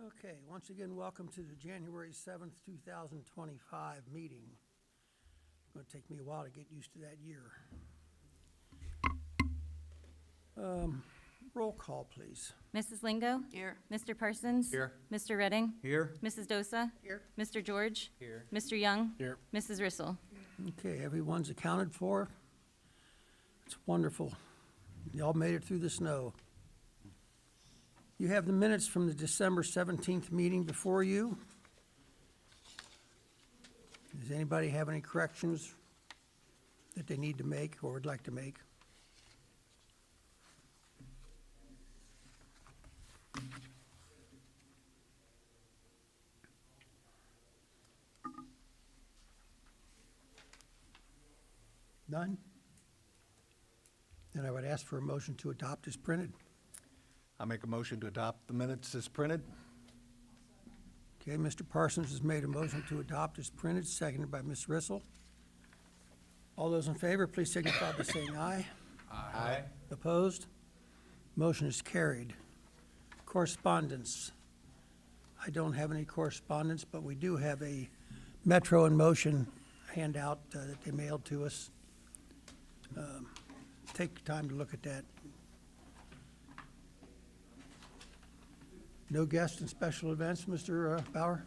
Okay, once again, welcome to the January 7th, 2025 meeting. It's going to take me a while to get used to that year. Roll call, please. Mrs. Lingo? Here. Mr. Parsons? Here. Mr. Redding? Here. Mrs. Dosa? Here. Mr. George? Here. Mr. Young? Here. Mrs. Rissel? Okay, everyone's accounted for. It's wonderful. Y'all made it through the snow. You have the minutes from the December 17th meeting before you. Does anybody have any corrections that they need to make or would like to make? None? Then I would ask for a motion to adopt as printed. I make a motion to adopt the minutes as printed. Okay, Mr. Parsons has made a motion to adopt as printed, seconded by Ms. Rissel. All those in favor, please signify by saying aye. Aye. Opposed? Motion is carried. Correspondence. I don't have any correspondence, but we do have a Metro in Motion handout that they mailed to us. Take time to look at that. No guests and special events, Mr. Bauer?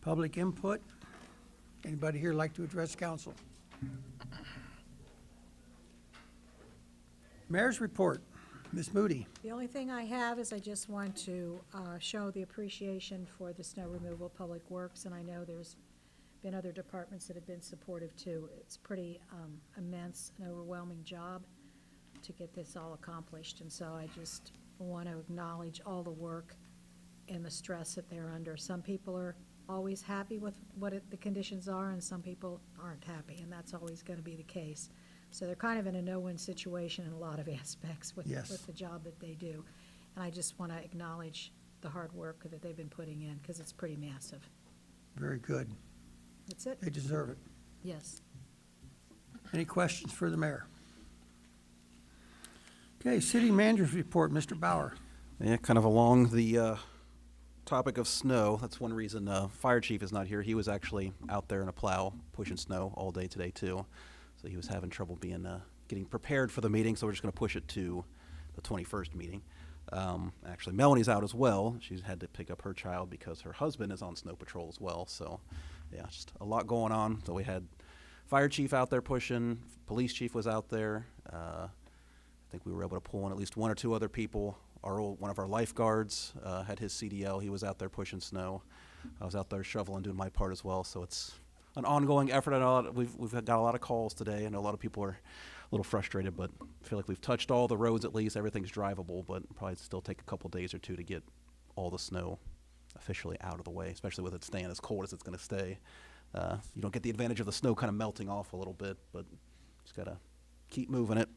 Public input? Anybody here like to address council? Mayor's report. Ms. Moody. The only thing I have is I just want to show the appreciation for the snow removal, Public Works, and I know there's been other departments that have been supportive too. It's pretty immense, an overwhelming job to get this all accomplished, and so I just want to acknowledge all the work and the stress that they're under. Some people are always happy with what the conditions are, and some people aren't happy, and that's always going to be the case. So they're kind of in a no-win situation in a lot of aspects with the job that they do. And I just want to acknowledge the hard work that they've been putting in, because it's pretty massive. Very good. That's it? They deserve it. Yes. Any questions for the mayor? Okay, city manager's report, Mr. Bauer. Yeah, kind of along the topic of snow. That's one reason fire chief is not here. He was actually out there in a plow pushing snow all day today too. So he was having trouble getting prepared for the meeting, so we're just going to push it to the 21st meeting. Actually, Melanie's out as well. She's had to pick up her child because her husband is on snow patrol as well. So, yeah, just a lot going on. So we had fire chief out there pushing, police chief was out there. I think we were able to pull in at least one or two other people. One of our lifeguards had his CDL. He was out there pushing snow. I was out there shoveling, doing my part as well. So it's an ongoing effort. I know we've got a lot of calls today. I know a lot of people are a little frustrated, but I feel like we've touched all the roads at least. Everything's drivable, but probably still take a couple days or two to get all the snow officially out of the way, especially with it staying as cold as it's going to stay. You don't get the advantage of the snow kind of melting off a little bit, but just got to keep moving it.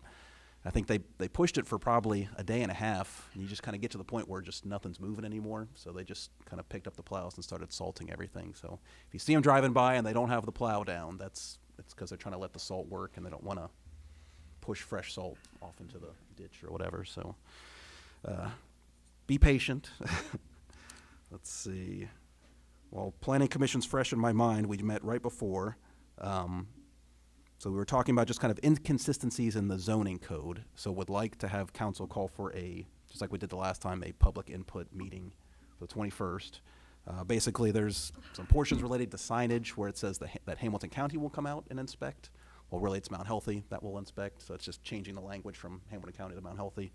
I think they pushed it for probably a day and a half, and you just kind of get to the point where just nothing's moving anymore. So they just kind of picked up the plows and started salting everything. So if you see them driving by and they don't have the plow down, it's because they're trying to let the salt work and they don't want to push fresh salt off into the ditch or whatever. So be patient. Let's see. Well, Planning Commission's fresh in my mind. We met right before. So we were talking about just kind of inconsistencies in the zoning code. So would like to have council call for just like we did the last time, a public input meeting for the 21st. Basically, there's some portions related to signage where it says that Hamilton County will come out and inspect. Well, really it's Mount Healthy that will inspect. So it's just changing the language from Hamilton County to Mount Healthy.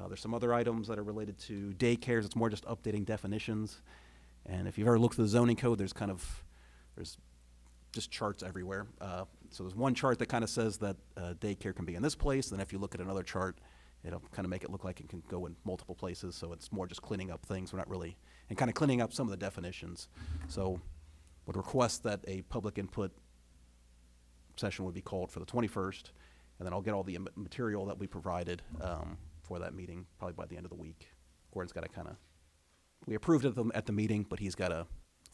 There's some other items that are related to daycares. It's more just updating definitions. And if you've ever looked at the zoning code, there's just charts everywhere. So there's one chart that kind of says that daycare can be in this place. Then if you look at another chart, it'll kind of make it look like it can go in multiple places. So it's more just cleaning up things. We're not really, and kind of cleaning up some of the definitions. So would request that a public input session would be called for the 21st. And then I'll get all the material that we provided for that meeting probably by the end of the week. Gordon's got to we approved it at the meeting, but he's got to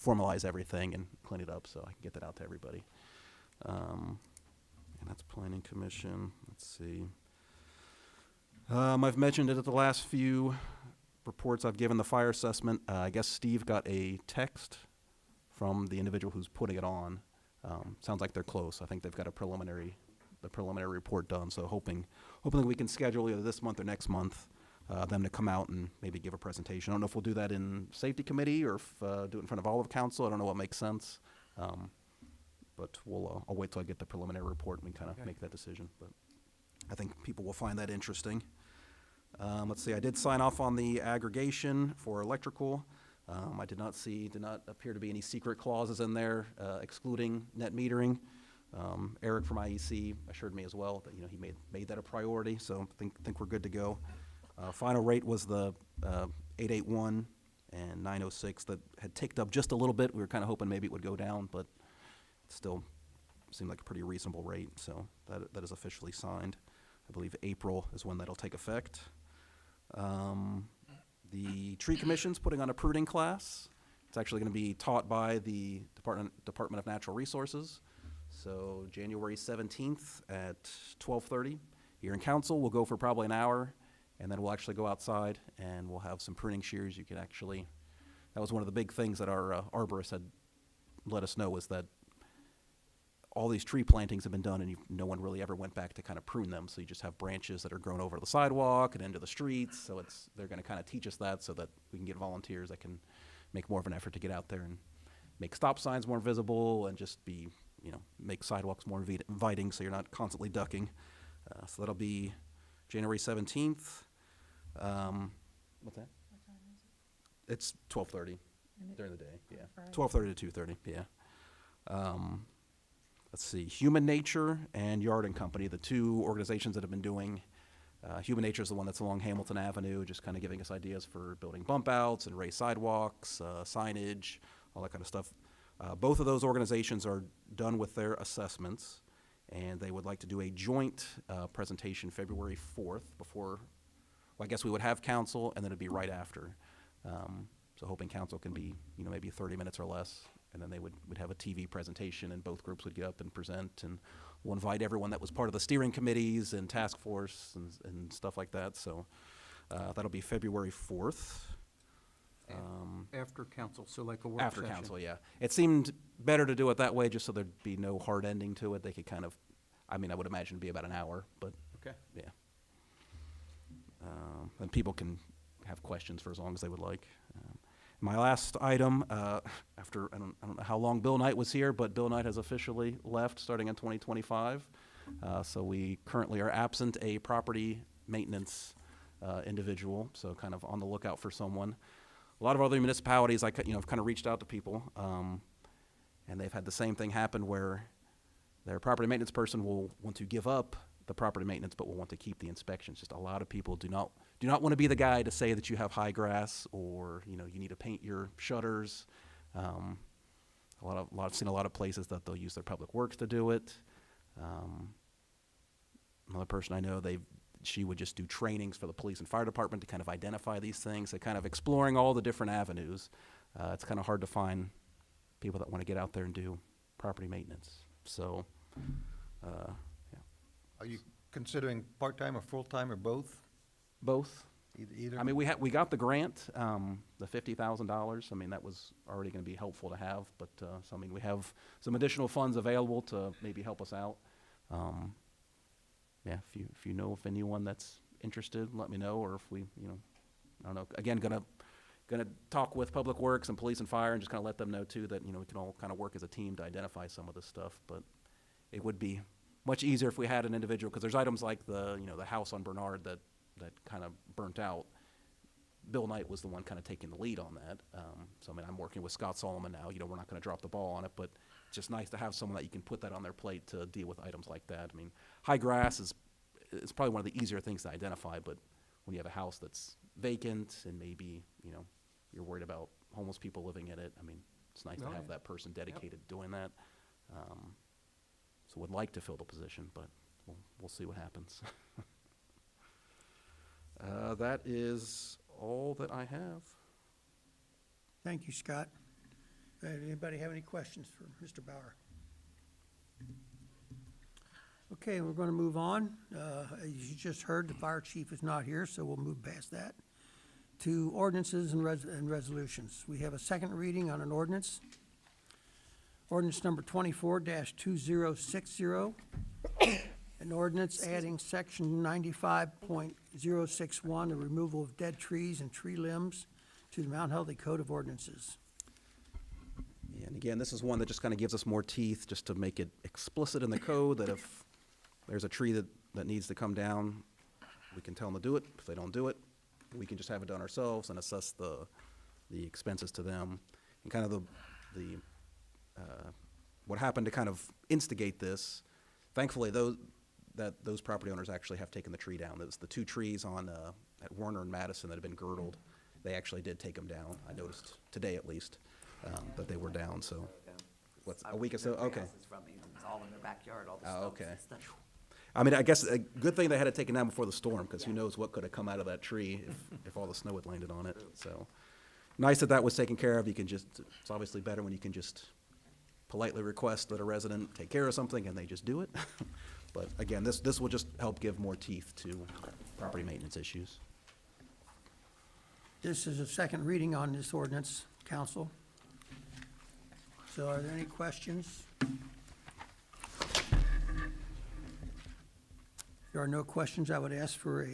formalize everything and clean it up so I can get that out to everybody. And that's Planning Commission. Let's see. I've mentioned it at the last few reports I've given the fire assessment. I guess Steve got a text from the individual who's putting it on. Sounds like they're close. I think they've got the preliminary report done. So hoping that we can schedule either this month or next month them to come out and maybe give a presentation. I don't know if we'll do that in safety committee or if do it in front of all of council. I don't know what makes sense. But I'll wait till I get the preliminary report and we kind of make that decision. But I think people will find that interesting. Let's see, I did sign off on the aggregation for electrical. I did not appear to be any secret clauses in there excluding net metering. Eric from IEC assured me as well that, he made that a priority, so I think we're good to go. Final rate was the 881 and 906 that had ticked up just a little bit. We were kind of hoping maybe it would go down, but it still seemed like a pretty reasonable rate, so that is officially signed. I believe April is when that'll take effect. The tree commission's putting on a pruning class. It's actually going to be taught by the Department of Natural Resources. So January 17th at 12:30 here in council. We'll go for probably an hour, and then we'll actually go outside and we'll have some pruning shears. You can actually, that was one of the big things that our arborist had let us know, was that all these tree plantings have been done and no one really ever went back to kind of prune them. So you just have branches that are grown over the sidewalk and into the streets. So they're going to kind of teach us that so that we can get volunteers that can make more of an effort to get out there and make stop signs more visible and just be, make sidewalks more inviting so you're not constantly ducking. So that'll be January 17th. What's that? What time is it? It's 12:30 And during the day, yeah. Friday? 12:30 to 2:30, yeah. Let's see, Human Nature and Yard and Company, the two organizations that have been doing, Human Nature is the one that's along Hamilton Avenue, just kind of giving us ideas for building bump outs and raised sidewalks, signage, all that kind of stuff. Both of those organizations are done with their assessments, and they would like to do a joint presentation February 4th before, well, I guess we would have council, and then it'd be right after. So hoping council can be, maybe 30 minutes or less, and then they would have a TV presentation, and both groups would get up and present, and we'll invite everyone that was part of the steering committees and task force and stuff like that. So that'll be February 4th. After council, so like a work After session. council, yeah. It seemed better to do it that way, just so there'd be no hard ending to it. They could kind of, I would imagine it'd be about an hour, but Okay. yeah. And people can have questions for as long as they would like. My last item, after, I don't know how long Bill Knight was here, but Bill Knight has officially left starting in 2025. So we currently are absent a property maintenance individual, so kind of on the lookout for someone. A lot of other municipalities, have kind of reached out to people, and they've had the same thing happen where their property maintenance person will want to give up the property maintenance, but will want to keep the inspections. Just a lot of people do not want to be the guy to say that you have high grass or you need to paint your shutters. I've seen a lot of places that they'll use their public works to do it. Another person I know, she would just do trainings for the police and fire department to kind of identify these things. So kind of exploring all the different avenues. It's kind of hard to find people that want to get out there and do property maintenance. So, yeah. Are you considering part-time or full-time or both? Both. Either? We got the grant, the $50,000. That was already going to be helpful to have, but we have some additional funds available to maybe help us out. Yeah, if you know of anyone that's interested, let me know. Or if we, I don't know. Again, gonna talk with Public Works and Police and Fire and just kind of let them know too that we can all kind of work as a team to identify some of this stuff. But it would be much easier if we had an individual, because there's items like the house on Bernard that kind of burnt out. Bill Knight was the one kind of taking the lead on that. So I'm working with Scott Solomon now. We're not going to drop the ball on it, but it's just nice to have someone that you can put that on their plate to deal with items like that. High grass is probably one of the easier things to identify, but when you have a house that's vacant and maybe you're worried about homeless people living in it, it's nice to have that person dedicated to doing that. So would like to fill the position, but we'll see what happens. That is all that I have. Thank you, Scott. Anybody have any questions for Mr. Bauer? Okay, we're going to move on. As you just heard, the fire chief is not here, so we'll move past that. to ordinances and resolutions. We have a second reading on an ordinance. Ordinance number 24-2060. An ordinance adding section 95.061, the removal of dead trees and tree limbs to the Mount Healthy Code of Ordinances. And again, this is one that just kind of gives us more teeth, just to make it explicit in the code that if there's a tree that needs to come down, we can tell them to do it. If they don't do it, we can just have it done ourselves and assess the expenses to them. And kind of what happened to kind of instigate this, thankfully, those property owners actually have taken the tree down. There's the two trees on, at Warner and Madison that had been girdled. They actually did take them down. I noticed today at least, that they were down, so. What's, a week or so? Okay. It's from me. It's all in their backyard, all the Oh, stumps okay. and stuff. I mean, I guess a good thing they had it taken down before the storm, because who knows what could have come out of that tree if all the snow had landed on it, so. Nice that was taken care of. You can just, it's obviously better when you can just politely request that a resident take care of something and they just do it. But again, this will just help give more teeth to property maintenance issues. This is a second reading on this ordinance, council. So are there any questions? If there are no questions, I would ask for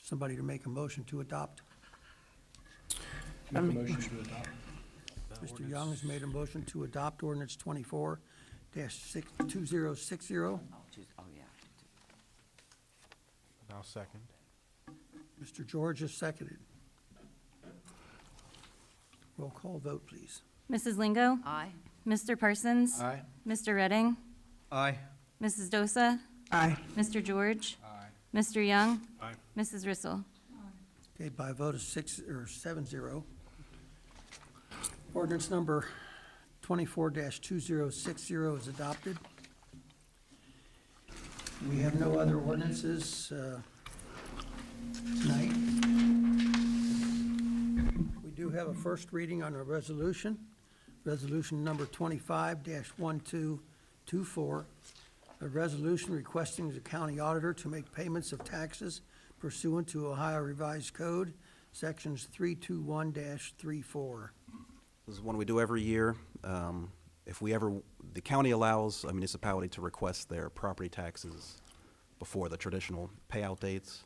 somebody to make a motion to adopt. Mr. Young has made a motion to adopt ordinance 24-2060. Oh, geez. Oh, yeah. I'll second. Mr. George has seconded. Roll call vote, please. Mrs. Lingo? Aye. Mr. Parsons? Aye. Mr. Redding? Aye. Mrs. Dosa? Aye. Mr. George? Aye. Mr. Young? Aye. Mrs. Rissel? Okay, by a vote of 7-0. Ordinance number 24-2060 is adopted. We have no other ordinances tonight. We do have a first reading on a resolution, resolution number 25-1224, a resolution requesting the county auditor to make payments of taxes pursuant to Ohio Revised Code, sections 321-34. This is one we do every year. If the county allows a municipality to request their property taxes before the traditional payout dates.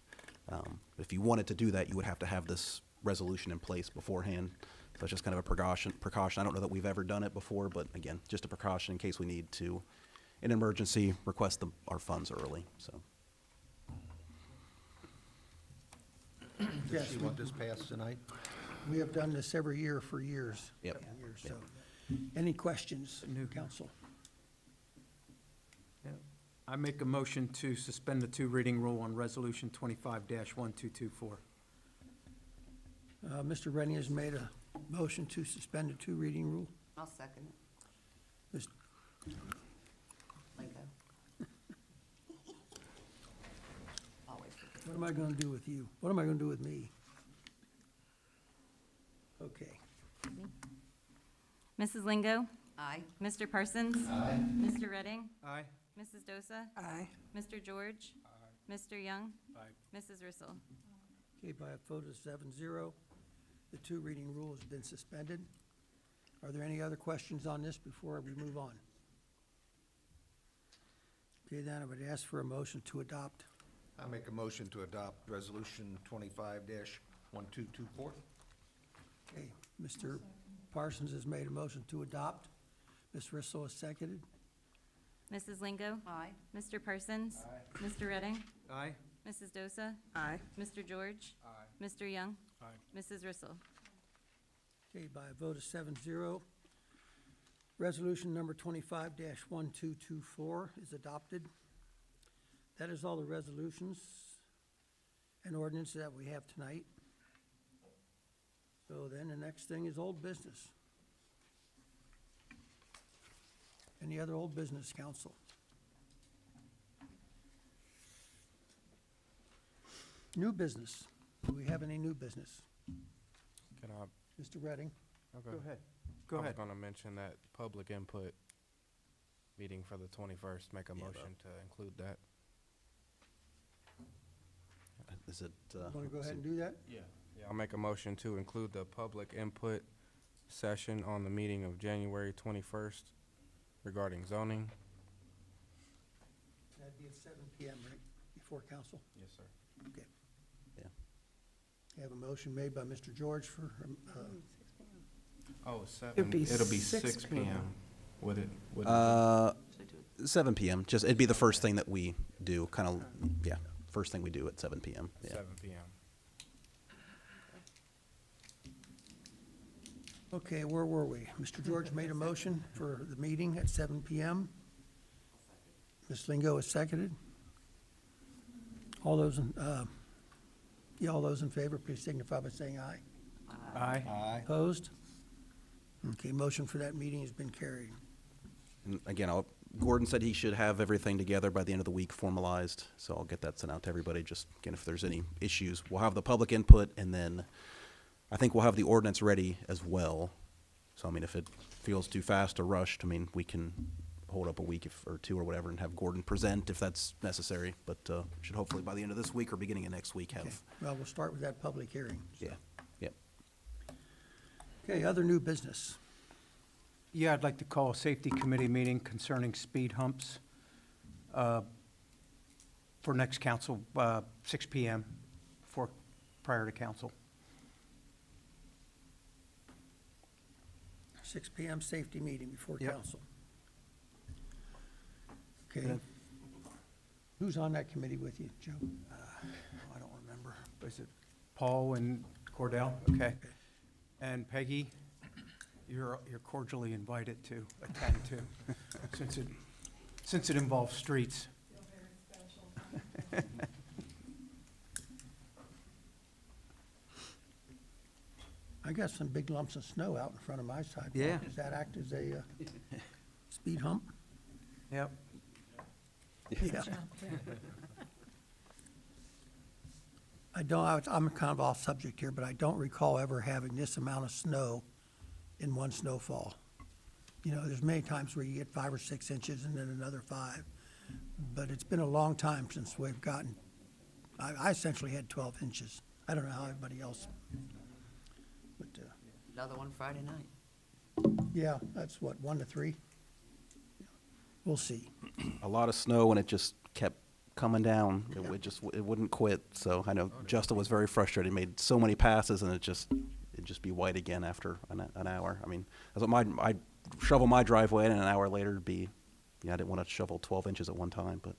If you wanted to do that, you would have to have this resolution in place beforehand. So it's just kind of a precaution. I don't know that we've ever done it before, but again, just a precaution in case we need to, in an emergency, request our funds early, so. Does Yes, she want this passed tonight? We have done this every year for years. Yep. Couple years, so. Any questions, council? I make a motion to suspend the two-reading rule on Resolution 25-1224. Mr. Rennie has made a motion to suspend the two-reading rule. I'll second it. Ms. Lingo. Always. What am I gonna do with you? What am I gonna do with me? Okay. Mrs. Lingo? Aye. Mr. Parsons? Aye. Mr. Redding? Aye. Mrs. Dosa? Aye. Mr. George? Mr. Young? Aye. Mrs. Rissel? Okay, by a vote of 7-0, the two-reading rule has been suspended. Are there any other questions on this before we move on? Okay, then I would ask for a motion to adopt. I make a motion to adopt resolution 25-1224. Okay, Mr. Parsons has made a motion to adopt. Ms. Rissel has seconded. Mrs. Lingo? Aye. Mr. Parsons? Mr. Redding? Aye. Mrs. Dosa? Aye. Mr. George? Aye. Mr. Young? Aye. Mrs. Rissel? Okay, by a vote of 7-0, resolution number 25-1224 is adopted. That is all the resolutions and ordinances that we have tonight. So then the next thing is old business. Any other old business, council? New business. Do we have any new business? Can I? Mr. Redding? Okay. Go ahead. Go I ahead. was gonna mention that public input meeting for the 21st, make a Yeah, motion to include that. Is it? Want to go ahead and do that? Yeah. Yeah, I'll make a motion to include the public input session on the meeting of January 21st regarding zoning. That'd be at 7 PM, right, before council? Yes, sir. Okay. Yeah. I have a motion made by Mr. George for, Oh, 7. It'd be It'll be 6 6 p.m. Would it? Would Should I do it? 7 PM, just, it'd be the first thing that we do, kind of, yeah, first thing we do at 7 PM. Yeah. 7 p.m. okay, where were we? Mr. George made a motion for the meeting at 7 PM. Ms. Lingo is seconded. All those, all those in favor, please signify by saying aye. Aye. Aye. Opposed? Okay, motion for that meeting has been carried. And again, Gordon said he should have everything together by the end of the week formalized, so I'll get that sent out to everybody. Just, again, if there's any issues, we'll have the public input, and then I think we'll have the ordinance ready as well. So, I mean, if it feels too fast or rushed, I mean, we can hold up a week or two or whatever and have Gordon present if that's necessary. But should hopefully by the end of this week or beginning of next week Okay, have, well, we'll start with that public hearing. yeah, yep. Okay, other new business. Yeah, I'd like to call a safety committee meeting concerning speed humps for next council, 6 PM, prior to council. 6 PM safety meeting before Yep. council. Okay. Who's on that committee with you, Joe? I don't remember. Is it Paul and Cordell? Okay. And Peggy, you're cordially invited to attend too, since it involves streets. I got some big lumps of snow out in front of my sidewalk. Yeah. Does that act as a speed hump? Yep. Yeah. I'm kind of off subject here, but I don't recall ever having this amount of snow in one snowfall. You know, there's many times where you get 5 or 6 inches and then another 5. But it's been a long time since we've gotten, I essentially had 12 inches. I don't know how everybody else, but, Another one Friday night. yeah, that's what, 1 to 3? We'll see. A lot of snow, and it just kept coming down. It wouldn't quit. So I know Justin was very frustrated. He made so many passes, and it'd just be white again after an hour. I mean, that's what I'd shovel my driveway, and an hour later it'd be, I didn't want to shovel 12 inches at one time, but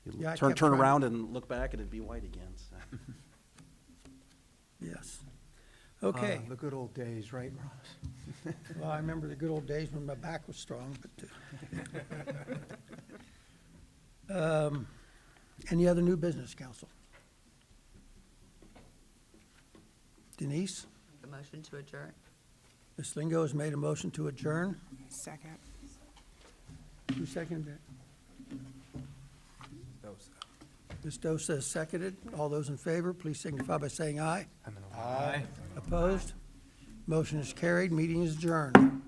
you Yeah, I turn kept trying- around and look back, and it'd be white again. So. Yes. Okay. The good old days, right, Ross? Well, I remember the good old days when my back was strong, but, any other new business, council? Denise? The motion to adjourn. Ms. Lingo has made a motion to adjourn. Second. Who seconded it? Those. Ms. Dosa has seconded. All those in favor, please signify by saying aye. Aye. Opposed? Motion is carried. Meeting is adjourned.